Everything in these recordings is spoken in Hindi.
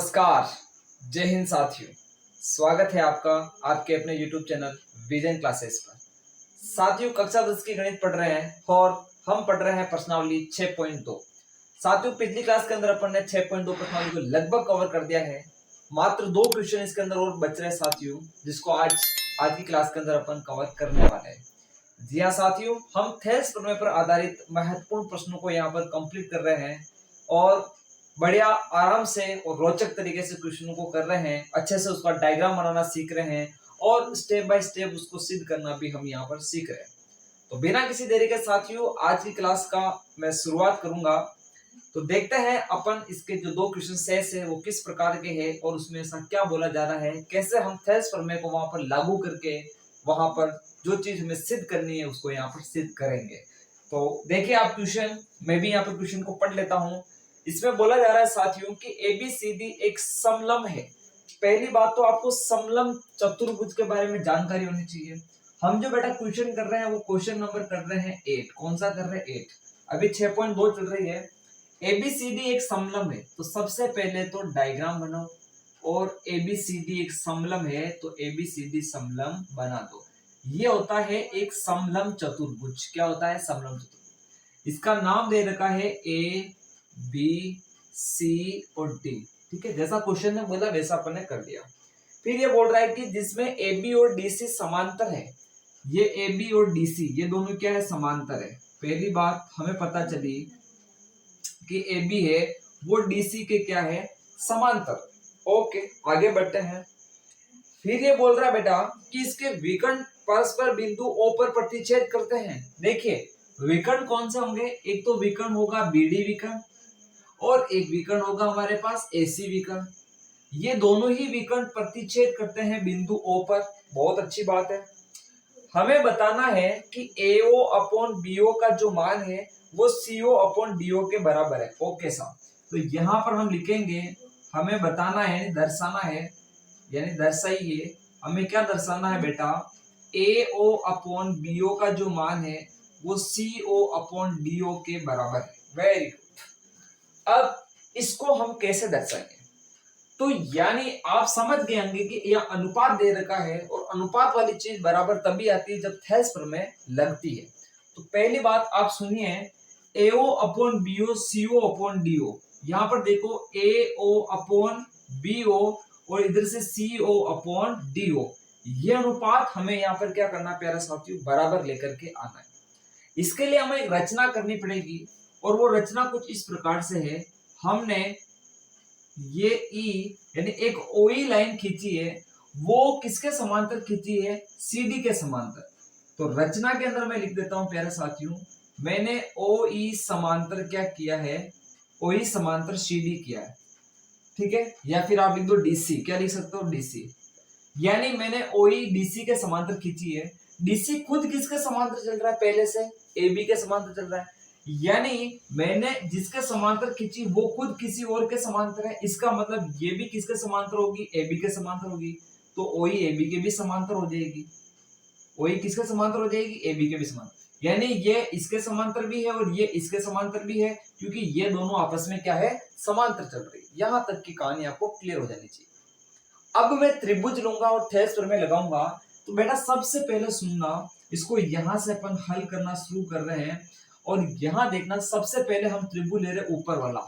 नमस्कार, जय हिंद साथियों। स्वागत है आपका आपके अपने YouTube चैनल विजन क्लासेस पर। साथियों, कक्षा 10 की गणित पढ़ रहे हैं और हम पढ़ रहे हैं प्रश्नावली 6.2। साथियों, पिछली क्लास के अंदर अपन ने 6.2 प्रश्नावली को लगभग कवर कर दिया है। मात्र 2 क्वेश्चन इसके अंदर और बच रहे हैं साथियों, जिसको आज की क्लास के अंदर अपन कवर करने वाले हैं। जी हाँ साथियों, हम थेल्स प्रमेय पर आधारित महत्वपूर्ण प्रश्नों को यहाँ पर कंप्लीट कर रहे हैं और बढ़िया आराम से और रोचक तरीके से क्वेश्चनों को कर रहे हैं। अच्छे से उसका डायग्राम बनाना सीख रहे हैं और स्टेप बाय स्टेप उसको सिद्ध करना भी हम यहाँ पर सीख रहे हैं। तो बिना किसी देरी के साथियों, आज की क्लास का मैं शुरुआत करूंगा। तो देखते हैं अपन इसके जो 2 क्वेश्चन शेष है वो किस प्रकार के हैं और उसमें ऐसा क्या बोला जा रहा है, कैसे हम थेल्स प्रमेय को वहां पर लागू करके वहां पर जो चीज हमें सिद्ध करनी है उसको यहाँ पर सिद्ध करेंगे। तो देखिए आप क्वेश्चन, मैं भी यहाँ पर क्वेश्चन को पढ़ लेता हूँ। इसमें बोला जा रहा है साथियों कि ABCD एक समलंब है। पहली बात तो आपको समलंब चतुर्भुज के बारे में जानकारी होनी चाहिए। हम जो बेटा क्वेश्चन कर रहे हैं वो क्वेश्चन नंबर कर रहे हैं 8। कौन सा कर रहे हैं? 8। अभी 6.2 चल रही है। ABCD एक समलंब है तो सबसे पहले तो डायग्राम बनाओ और ABCD एक समलंब है तो ABCD समलंब बना दो। ये होता है एक समलंब चतुर्भुज। क्या होता है? समलंब चतुर्भुज। इसका नाम दे रखा है ABC और D। ठीक है, जैसा क्वेश्चन ने बोला वैसा अपन ने कर दिया। फिर ये बोल रहा है कि जिसमें AB और DC समांतर है। ये AB और DC ये दोनों क्या है? समांतर है। पहली बात हमें पता चली कि AB है वो DC के क्या है? समांतर। ओके, आगे बढ़ते हैं। फिर ये बोल रहा है बेटा कि इसके विकर्ण परस्पर बिंदु O पर प्रतिच्छेद करते हैं। देखिए विकर्ण कौन से होंगे? एक तो विकर्ण होगा BD विकर्ण और एक विकर्ण होगा हमारे पास AC विकर्ण। ये दोनों ही विकर्ण प्रतिच्छेद करते हैं बिंदु O पर। बहुत अच्छी बात है। हमें बताना है कि AO अपॉन BO का जो मान है वो CO अपॉन DO के बराबर है। ओके साहब, तो यहाँ पर हम लिखेंगे, हमें बताना है, दर्शाना है, यानी दर्शाइए। हमें क्या दर्शाना है बेटा? AO अपॉन BO का जो मान है वो CO अपॉन DO के बराबर है। Very good. अब इसको हम कैसे दर्शाएंगे? तो यानी आप समझ गए होंगे कि यह अनुपात दे रखा है और अनुपात वाली चीज बराबर तभी आती है जब थेल्स प्रमेय लगती है। तो पहली बात आप सुनिए, AO upon BO CO upon DO। यहाँ पर देखो AO अपॉन BO और इधर से CO अपॉन DO। ये अनुपात हमें यहाँ पर क्या करना प्यारा साथियों? बराबर लेकर के आना है। इसके लिए हमें एक रचना करनी पड़ेगी और वो रचना कुछ इस प्रकार से है। हमने ये E यानी एक OE लाइन खींची है, वो किसके समांतर खींची है? CD के समांतर। तो रचना के अंदर मैं लिख देता हूं प्यारे साथियों, मैंने OE समांतर क्या किया है? OE समांतर CD किया है। ठीक है, या फिर आप लिख दो DC। क्या लिख सकते हो? DC। यानी मैंने OE DC के समांतर खींची है। DC खुद किसके समांतर चल रहा है? पहले से AB के समांतर चल रहा है। यानी मैंने जिसके समांतर खींची वो खुद किसी और के समांतर है। इसका मतलब ये भी किसके समांतर होगी? AB के समांतर होगी। तो OE AB के भी समांतर हो जाएगी। OE किसके समांतर हो जाएगी? AB के भी समांतर। यानी ये इसके समांतर भी है और ये इसके समांतर भी है, क्योंकि ये दोनों आपस में क्या है? समांतर चल रही है। यहां तक की कहानी आपको क्लियर हो जानी चाहिए। अब मैं त्रिभुज लूंगा और थेल्स प्रमेय लगाऊंगा। तो बेटा सबसे पहले सुनना, इसको यहां से अपन हल करना शुरू कर रहे हैं और यहां देखना, सबसे पहले हम त्रिभुज ले रहे ऊपर वाला,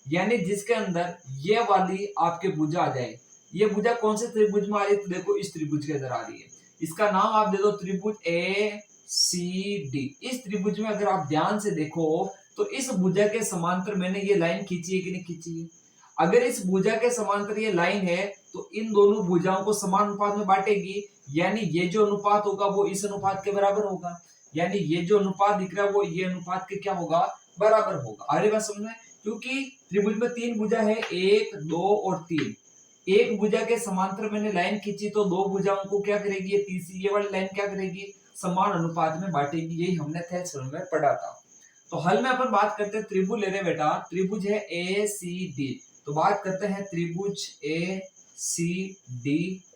यानी जिसके अंदर ये वाली आपके भुजा आ जाए। ये भुजा कौन से त्रिभुज में आ रही है? तो देखो इस त्रिभुज के अंदर आ रही है। इसका नाम आप दे दो त्रिभुज ACD। इस त्रिभुज में अगर आप ध्यान से देखो तो इस भुजा के समांतर मैंने ये लाइन खींची है कि नहीं खींची है? अगर इस भुजा के समांतर ये लाइन है तो इन दोनों भुजाओं को समान अनुपात में बांटेगी, यानी ये जो अनुपात होगा वो इस अनुपात के बराबर होगा। यानी ये जो अनुपात दिख रहा है वो ये अनुपात के क्या होगा? बराबर होगा। अरे बात समझ में? क्योंकि त्रिभुज में 3 भुजा है, 1 2 और 3। एक भुजा के समांतर मैंने लाइन खींची तो 2 भुजाओं को क्या करेगी? ये तीसरी ये वाली लाइन क्या करेगी? समान अनुपात में बांटेगी। यही हमने थेल्स प्रमेय में पढ़ा था। तो हल में अपन बात करते हैं, त्रिभुज ले रहे बेटा, त्रिभुज है ACD। तो बात करते हैं त्रिभुज ACD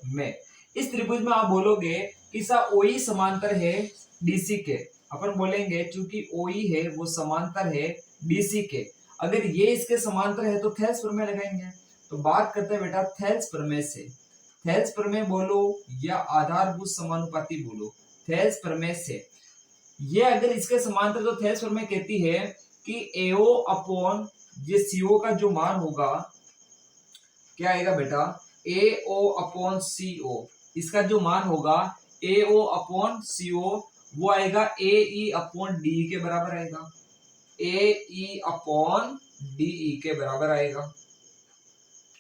में। इस त्रिभुज में आप बोलोगे कि सा OE समांतर है DC के। अपन बोलेंगे चूंकि OE है वो समांतर है DC के। अगर ये इसके समांतर है तो थेल्स प्रमेय लगाएंगे। तो बात करते हैं बेटा थेल्स प्रमेय से। थेल्स प्रमेय बोलो या आधारभूत समानुपाती बोलो, थेल्स प्रमेय से ये अगर इसके समांतर तो थेल्स प्रमेय कहती है कि AO अपॉन ये CO का जो मान होगा क्या आएगा बेटा, AO अपॉन CO, इसका जो मान होगा AO अपॉन CO वो आएगा AE अपॉन DE के बराबर आएगा, AE अपॉन DE के बराबर आएगा।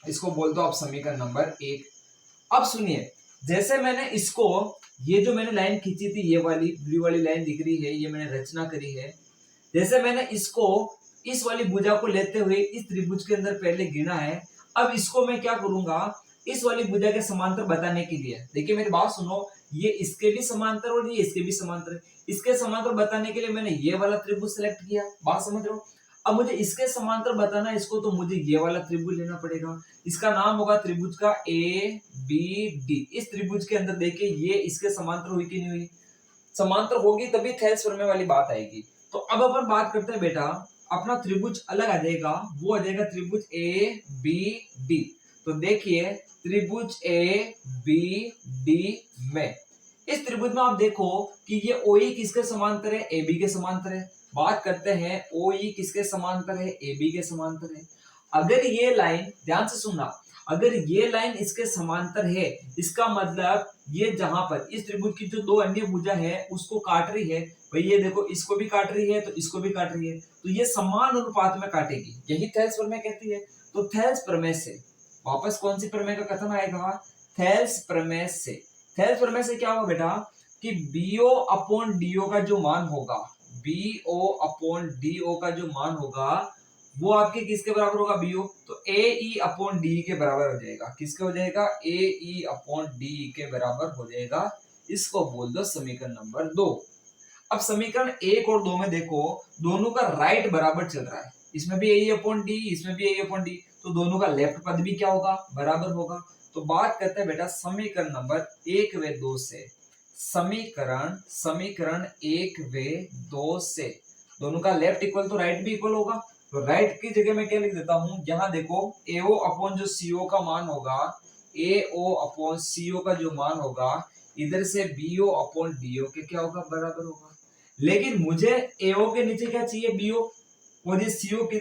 इसको बोल दो आप समीकरण नंबर 1। अब सुनिए, जैसे मैंने इसको, ये जो मैंने लाइन खींची थी, ये वाली ब्लू वाली लाइन दिख रही है, ये मैंने रचना करी है। जैसे मैंने इसको इस वाली भुजा को लेते हुए इस त्रिभुज के अंदर पहले गिना है, अब इसको मैं क्या करूंगा, इस वाली भुजा के समांतर बताने के लिए, देखिए मेरी बात सुनो, ये इसके भी समांतर और ये इसके भी समांतर है। इसके समांतर बताने के लिए मैंने ये वाला त्रिभुज सेलेक्ट किया, बात समझ रहे हो। अब मुझे इसके समांतर बताना है इसको, तो मुझे ये वाला त्रिभुज लेना पड़ेगा। इसका नाम होगा त्रिभुज का ABD। इस त्रिभुज के अंदर देखिए ये इसके समांतर हुई कि नहीं हुई, समांतर होगी तभी थेल्स प्रमेय वाली बात आएगी। तो अब अपन बात करते हैं बेटा, अपना त्रिभुज अलग आ जाएगा, वो आ जाएगा त्रिभुज ABD। तो देखिए त्रिभुज ABD में, इस त्रिभुज में आप देखो कि ये OE किसके समांतर है, AB के समांतर है। बात करते हैं OE किसके समांतर है, AB के समांतर है। अगर ये लाइन, ध्यान से सुनना, अगर ये लाइन इसके समांतर है, इसका मतलब ये जहां पर इस त्रिभुज की जो दो अन्य भुजा है उसको काट रही है, भाई ये देखो इसको भी काट रही है तो इसको भी काट रही है, तो ये समान अनुपात में काटेगी, यही थेल्स प्रमेय कहती है। तो थेल्स प्रमेय से वापस कौन सी प्रमेय का कथन आएगा, थेल्स प्रमेय से। थेल्स प्रमेय से क्या होगा बेटा कि BO अपॉन DO का जो मान होगा, BO अपॉन DO का जो मान होगा वो आपके किसके बराबर होगा, BO, तो AE अपॉन DE के बराबर हो जाएगा। किसके हो जाएगा, AE अपॉन DE के बराबर हो जाएगा। इसको बोल दो समीकरण नंबर 2। अब समीकरण 1 और 2 में देखो, दोनों का राइट बराबर चल रहा है, इसमें भी AE अपॉन DE, इसमें भी AE अपॉन DE, तो दोनों का लेफ्ट पद भी क्या होगा, बराबर होगा। तो बात करते हैं बेटा समीकरण नंबर 1 व 2 से। समीकरण 1 व 2 से दोनों का लेफ्ट इक्वल तो राइट भी इक्वल होगा, तो राइट की जगह मैं क्या लिख देता हूं, यहां देखो AO अपॉन जो CO का मान होगा, AO अपॉन CO का जो मान होगा, इधर से BO अपॉन DO के क्या होगा, बराबर होगा। लेकिन मुझे AO के नीचे क्या चाहिए, BO, और ये CO के,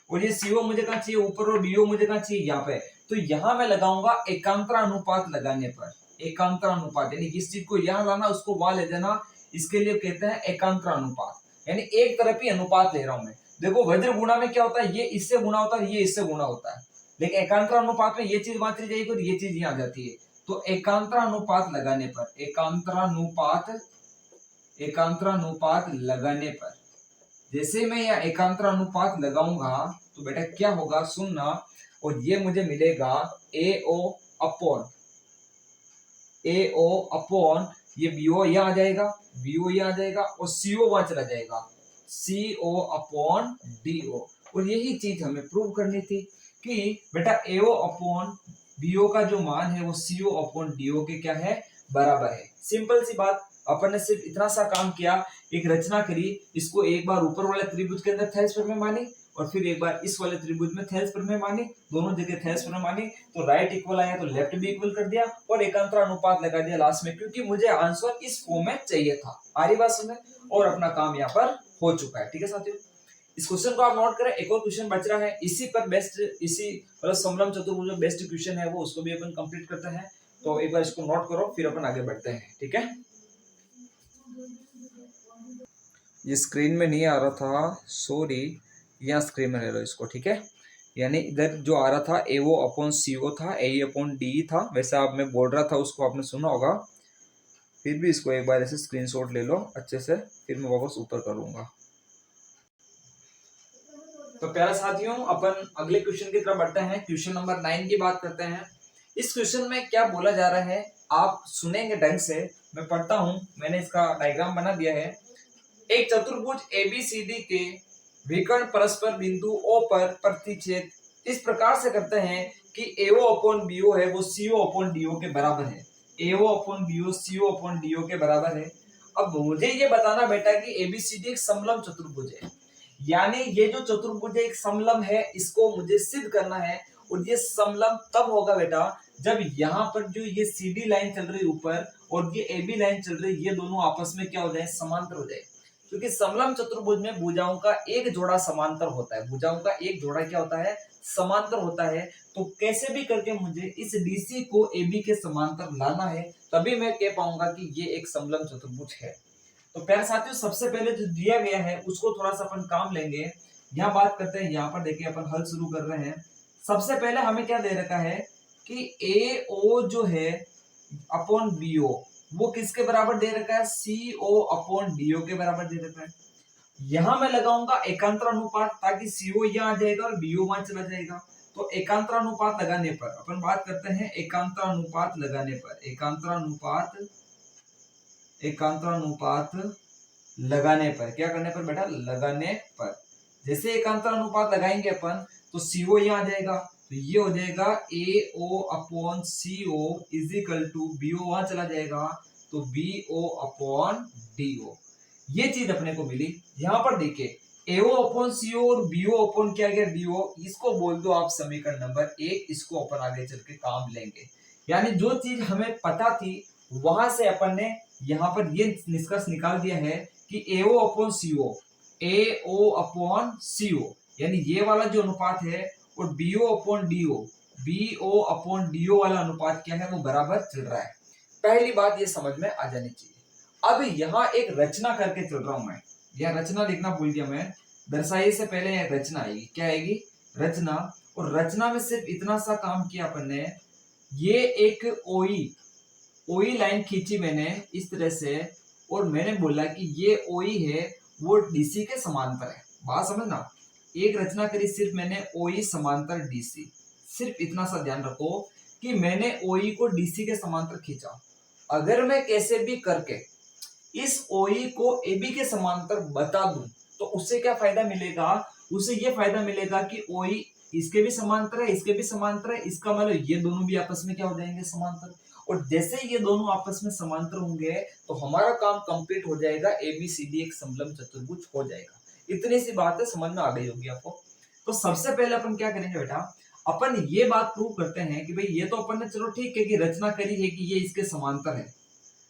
और ये CO मुझे कहां चाहिए, ऊपर, और BO मुझे कहां चाहिए, यहाँ पे। तो यहां मैं लगाऊंगा एकांतर अनुपात लगाने पर, एकांतर अनुपात यानी इस चीज को यहां लाना उसको वहां ले जाना, इसके लिए कहते हैं एकांतर अनुपात, यानी एक तरफ ही अनुपात ले रहा हूं मैं। देखो वज्र गुणा में क्या होता है, ये इससे गुणा होता है, ये इससे गुणा होता है, लेकिन एकांतर अनुपात में ये चीज वहां चली जाएगी और ये चीज यहाँ आ जाती है। तो एकांतर अनुपात लगाने पर, एकांतर अनुपात लगाने पर, जैसे मैं यह एकांतर अनुपात लगाऊंगा तो बेटा क्या होगा, सुनना, और ये मुझे मिलेगा AO अपॉन ये BO यहाँ आ जाएगा, BO यहाँ आ जाएगा, और CO वहां चला जाएगा, CO अपॉन DO। और यही चीज हमें प्रूव करनी थी कि बेटा AO अपॉन BO का जो मान है वो CO अपॉन DO के क्या है, बराबर है। सिंपल सी बात, अपन ने सिर्फ इतना सा काम किया, एक रचना करी, इसको एक बार ऊपर वाले त्रिभुज के अंदर थेल्स प्रमेय मानी, और फिर एक बार इस वाले त्रिभुज में थेल्स प्रमेय मानी, दोनों जगह थेल्स प्रमेय मानी, तो राइट इक्वल आया तो लेफ्ट भी इक्वल कर दिया, और एकांतर अनुपात लगा दिया लास्ट में, क्योंकि मुझे आंसर इस फॉर्म में चाहिए था। आ रही बात समझ, और अपना काम यहाँ पर हो चुका है। ठीक है साथियों, इस क्वेश्चन को आप नोट करें, एक और क्वेश्चन बच रहा है इसी पर बेस्ट, इसी मतलब समलम चतुर्भुज जो बेस्ट क्वेश्चन है वो उसको भी अपन कंप्लीट करते हैं। तो एक बार इसको नोट करो, फिर अपन आगे बढ़ते हैं। ठीक है, ये स्क्रीन में नहीं आ रहा था, सॉरी, यहाँ स्क्रीन में ले लो इसको। ठीक है, यानी इधर जो आ रहा था AO अपॉन CO था, AE अपॉन DE था, वैसे आप मैं बोल रहा था उसको आपने सुना होगा, फिर भी इसको एक बार ऐसे स्क्रीनशॉट ले लो अच्छे से, फिर मैं वापस ऊपर करूंगा। तो प्यारे साथियों, अपन अगले क्वेश्चन की तरफ बढ़ते हैं, क्वेश्चन नंबर 9 की बात करते हैं। इस क्वेश्चन में क्या बोला जा रहा है आप सुनेंगे ढंग से, मैं पढ़ता हूं, मैंने इसका डायग्राम बना दिया है। एक चतुर्भुज ABCD के विकर्ण परस्पर बिंदु O पर प्रतिच्छेद इस प्रकार से करते हैं कि AO अपॉन BO है वो CO अपॉन DO के बराबर है, AO upon BO CO upon DO के बराबर है। अब मुझे ये बताना बेटा कि ABCD एक समलम चतुर्भुज है, यानी ये जो चतुर्भुज एक समलम है, इसको मुझे सिद्ध करना है, और ये समलंब तब होगा बेटा जब यहाँ पर जो ये सीडी लाइन चल रही है ऊपर और ये एबी लाइन चल रही है, ये दोनों आपस में क्या हो जाए, समांतर हो जाए। क्योंकि समलंब चतुर्भुज में भुजाओं का एक जोड़ा समांतर होता है, भुजाओं का एक जोड़ा क्या होता है, समांतर होता है। तो कैसे भी करके मुझे इस डीसी को एबी के समांतर लाना है, तभी मैं कह पाऊंगा कि ये एक समलंब चतुर्भुज है। तो प्यारे साथियों, सबसे पहले जो दिया गया है उसको थोड़ा सा अपन काम लेंगे। यहाँ बात करते हैं, यहाँ पर देखिए अपन हल शुरू कर रहे हैं। सबसे पहले हमें क्या दे रखा है कि ए ओ जो है अपॉन बी ओ, वो किसके बराबर दे रखा है, सी ओ अपॉन डी ओ के बराबर दे रखा है। यहां मैं लगाऊंगा एकांतर अनुपात, ताकि सीओ यहाँ आ जाएगा और बीओ वहां चला जाएगा। तो एकांतर अनुपात लगाने पर अपन बात करते हैं, एकांतर अनुपात लगाने पर, एकांतर अनुपात लगाने पर क्या करने पर बेटा, लगाने पर। जैसे एकांतर अनुपात लगाएंगे अपन तो सीओ यहाँ आ जाएगा, तो ये हो जाएगा A O upon C O is equal to BO वहां चला जाएगा, तो B O upon D O. ये चीज अपने को मिली। यहाँ पर देखिए एओ अपॉन सीओ और बीओ अपॉन क्या गया, डीओ, इसको बोल दो आप समीकरण नंबर 1। इसको अपन आगे चल के काम लेंगे। यानी जो चीज हमें पता थी वहां से अपन ने यहाँ पर ये निष्कर्ष निकाल दिया है कि AO upon CO, AO upon CO, यानी ये वाला जो अनुपात है, और BO upon DO, BO upon DO वाला अनुपात क्या है, वो बराबर चल रहा है। पहली बात ये समझ में आ जानी चाहिए। अब यहाँ एक रचना करके चल रहा हूं मैं, यह रचना लिखना भूल गया मैं, दर्शाइए से पहले रचना आएगी, क्या आएगी, रचना। और रचना में सिर्फ इतना सा काम किया अपन ने, ये एक ओई लाइन खींची मैंने इस तरह से, और मैंने बोला कि ये ओई है वो डीसी के समांतर है। बात समझना, एक रचना करी सिर्फ मैंने, ओई समांतर डीसी, सिर्फ इतना सा ध्यान रखो कि मैंने ओई को डीसी के समांतर खींचा। अगर मैं कैसे भी करके इस ओई को एबी के समांतर बता दूं तो उससे क्या फायदा मिलेगा, उससे ये फायदा मिलेगा कि ओई इसके भी समांतर है, इसके भी समांतर है, इसका मतलब ये दोनों भी आपस में क्या हो जाएंगे, समांतर। और जैसे ये दोनों आपस में समांतर होंगे तो हमारा काम कंप्लीट हो जाएगा, एबीसीडी एक समलंब चतुर्भुज हो जाएगा। इतनी सी बात है, समझ में आ गई होगी आपको। तो सबसे पहले अपन क्या करेंगे बेटा, अपन ये बात प्रूव करते हैं कि भाई ये तो अपन ने चलो ठीक है कि रचना करी है कि ये इसके समांतर है,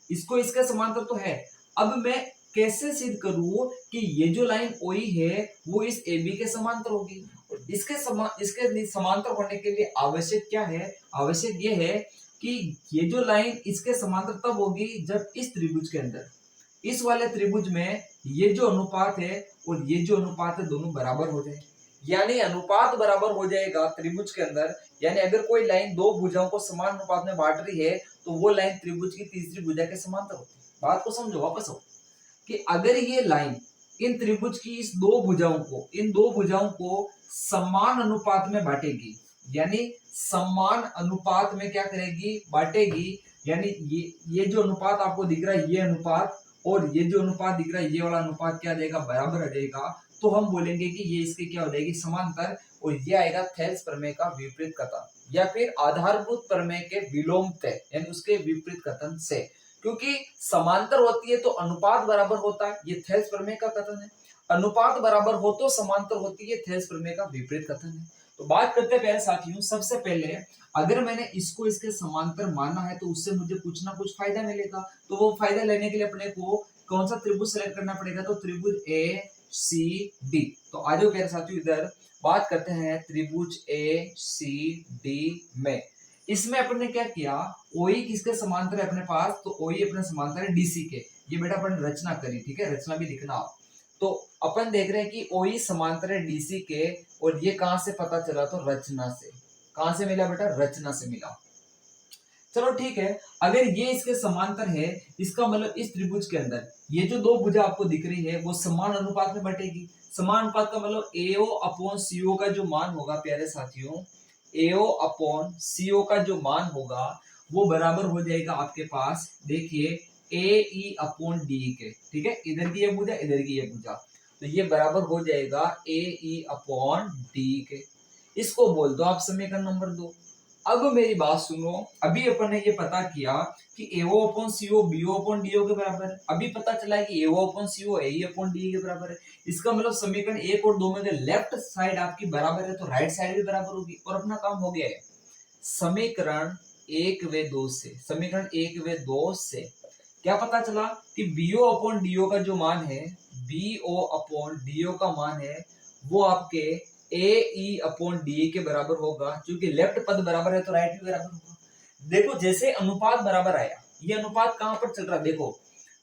इसको इसके समांतर तो है। अब मैं कैसे सिद्ध करूं कि ये जो लाइन ओई है वो इस एबी के समांतर होगी। और इसके समांतर होने के लिए आवश्यक क्या है, आवश्यक ये है कि ये जो लाइन इसके समांतर तब होगी जब इस त्रिभुज के अंदर, इस वाले त्रिभुज में ये जो अनुपात है और ये जो अनुपात है दोनों बराबर हो जाए। यानी अनुपात बराबर हो जाएगा त्रिभुज के अंदर। यानी अगर कोई लाइन दो भुजाओं को समान अनुपात में बांट रही है तो वो लाइन त्रिभुज की तीसरी भुजा के समांतर होती है। बात को समझो, वापस हो कि अगर ये लाइन इन त्रिभुज की इस इन दो भुजाओं को समान अनुपात में बांटेगी, यानी समान अनुपात में क्या करेगी, बांटेगी। यानी ये जो अनुपात आपको दिख रहा है, ये अनुपात और ये जो अनुपात दिख रहा है, ये वाला अनुपात क्या आ जाएगा, बराबर आ जाएगा। तो हम बोलेंगे कि ये इसके क्या हो जाएगी, समांतर। और ये आएगा थेल्स प्रमेय का विपरीत कथन, या फिर आधारभूत प्रमेय के विलोमतः, यानी उसके विपरीत कथन से। क्योंकि समांतर होती है तो अनुपात बराबर होता है, ये थेल्स प्रमेय का कथन है। अनुपात बराबर हो तो समांतर होती है, थेल्स प्रमेय का विपरीत कथन है। तो बात करते हैं प्यारे साथियों, सबसे पहले अगर मैंने इसको इसके समांतर माना है तो उससे मुझे कुछ ना कुछ फायदा मिलेगा। तो वो फायदा लेने के लिए अपने को कौन सा त्रिभुज सेलेक्ट करना पड़ेगा, तो त्रिभुज ए सी डी। तो आ जाओ प्यारे साथियों, इधर बात करते हैं त्रिभुज ए सी डी में। इसमें अपन ने क्या किया, ओई किसके समांतर है अपने पास, तो ओई अपने समांतर है डीसी के। ये बेटा अपन रचना करी, ठीक है, रचना भी लिखना आप। तो अपन देख रहे हैं कि ओई समांतर है डीसी के, और ये कहां से पता चला, तो रचना से। कहां से मिला बेटा, रचना से मिला। चलो ठीक है, अगर ये इसके समांतर है, इसका मतलब इस त्रिभुज के अंदर ये जो दो भुजा आपको दिख रही है वो समान अनुपात में बटेगी। समान अनुपात का मतलब एओ अपॉन सीओ का जो मान होगा प्यारे साथियों, एओ अपॉन सीओ का जो मान होगा वो बराबर हो जाएगा आपके पास, देखिए ए ई अपॉन डी के। ठीक है, इधर की ये भुजा, इधर की ये भुजा, तो ये बराबर हो जाएगा ए ई अपॉन डी के। इसको बोल दो आप समीकरण नंबर 2। अब मेरी बात सुनो, अभी अपन ने ये पता किया कि AO upon CO BO upon DO के बराबर है। अभी पता चला है कि AO upon CO AE upon DE के बराबर है। इसका मतलब समीकरण 1 और 2 में अगर लेफ्ट साइड आपकी बराबर है तो राइट साइड भी बराबर होगी और अपना काम हो गया है। समीकरण 1 व 2 से, समीकरण 1 व 2 से क्या पता चला कि BO अपॉन DO का जो मान है, BO अपॉन DO का मान है वो आपके AE अपॉन DE के बराबर होगा, क्योंकि लेफ्ट पद बराबर है तो राइट भी बराबर होगा। देखो जैसे अनुपात बराबर आया, ये अनुपात कहां पर चल रहा है, देखो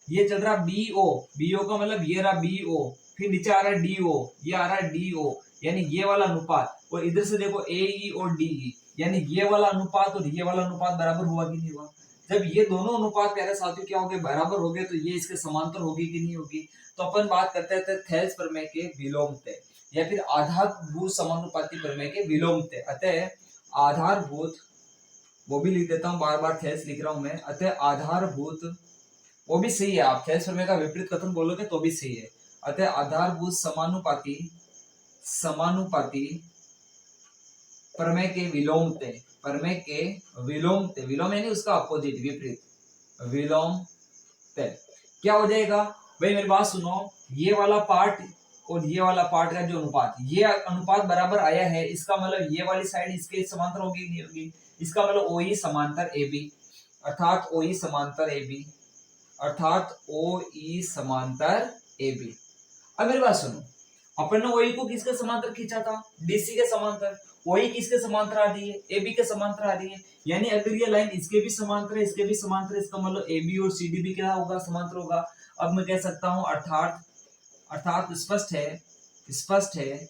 ये चल रहा BO का मतलब ये रहा BO, फिर नीचे आ रहा है DO, ये आ रहा है DO, यानी ये वाला अनुपात, और इधर से देखो AE और DE, यानी ये वाला अनुपात और ये वाला अनुपात बराबर हुआ कि नहीं हुआ। जब ये दोनों अनुपात प्यारे साथियों क्या हो गए, बराबर हो गए, तो ये इसके समांतर होगी कि नहीं होगी। तो अपन बात करते हैं थेल्स प्रमेय के विलोमते या फिर आधारभूत समानुपाती प्रमेय के विलोमते। अतः आधारभूत, वो भी लिख देता हूं, बार बार थेल्स लिख रहा हूं मैं। अतः आधारभूत, वो भी सही है, आप थेल्स प्रमेय का विपरीत कथन बोलोगे तो भी सही है। अतः आधारभूत समानुपाती समानुपाती प्रमेय के विलोमते, प्रमेय के विलोमते, विलोम यानी उसका अपोजिट, विपरीत, विलोमते क्या हो जाएगा भाई, मेरी बात सुनो, ये वाला पार्ट और ये वाला पार्ट का जो अनुपात, ये अनुपात बराबर आया है, इसका मतलब ये वाली साइड इसके समांतर होगी नहीं होगी। इसका मतलब OE समांतर AB, अर्थात OE समांतर AB, अर्थात OE समांतर AB। अब मेरी बात सुनो, अपन ने OE को किसके समांतर खींचा था, DC के समांतर। OE किसके समांतर आ रही है, AB के समांतर आ रही है, यानी अगर ये लाइन इसके भी समांतर है, इसके भी समांतर है, इसका मतलब AB और CD भी क्या होगा, समांतर होगा। अब मैं कह सकता हूं अर्थात स्पष्ट है, स्पष्ट है,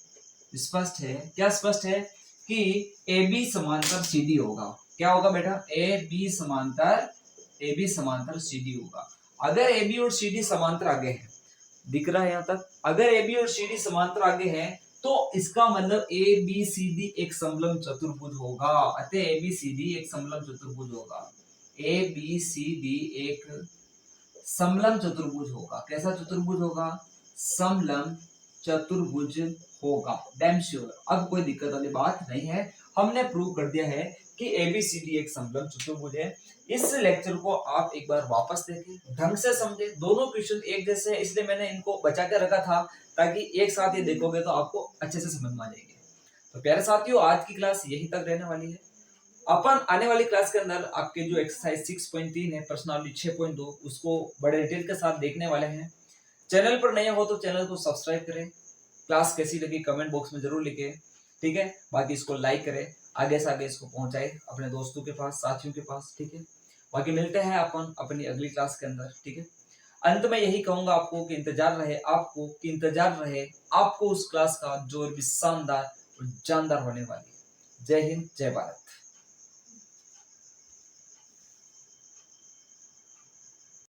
स्पष्ट है, क्या स्पष्ट है कि AB समांतर CD होगा। क्या होगा बेटा, AB समांतर CD होगा। अगर AB और CD समांतर आगे हैं, दिख रहा है यहां तक, अगर AB और CD समांतर आगे हैं तो इसका मतलब ABCD एक समलंब चतुर्भुज होगा। अतः ABCD एक समलंब चतुर्भुज होगा, ABCD एक समलंब चतुर्भुज होगा। कैसा चतुर्भुज होगा, समलंब चतुर्भुज होगा, डैम श्योर। अब कोई दिक्कत वाली बात नहीं है, हमने प्रूव कर दिया है कि ABCD एक समलंब चतुर्भुज है। इस लेक्चर को आप एक बार वापस देखें, ढंग से समझे, दोनों क्वेश्चन एक जैसे हैं, इसलिए मैंने इनको बचा के रखा था ताकि एक साथ ये देखोगे तो आपको अच्छे से समझ में आ जाएंगे। तो प्यारे साथियों, आज की क्लास यही तक रहने वाली है। अपन आने वाली क्लास के अंदर आपके जो एक्सरसाइज 6.3 है, प्रश्नावली 6.2, उसको बड़े डिटेल के साथ देखने वाले हैं। चैनल पर नए हो तो चैनल को सब्सक्राइब करें, क्लास कैसी लगी कमेंट बॉक्स में जरूर लिखें, ठीक है। बाकी इसको लाइक करें, आगे से आगे इसको पहुंचाए अपने दोस्तों के पास, साथियों के पास, ठीक है। बाकी मिलते हैं अपन अपनी अगली क्लास के अंदर, ठीक है। अंत में यही कहूंगा आपको कि इंतजार रहे आपको उस क्लास का जो भी शानदार और जानदार होने वाली है। जय हिंद, जय भारत।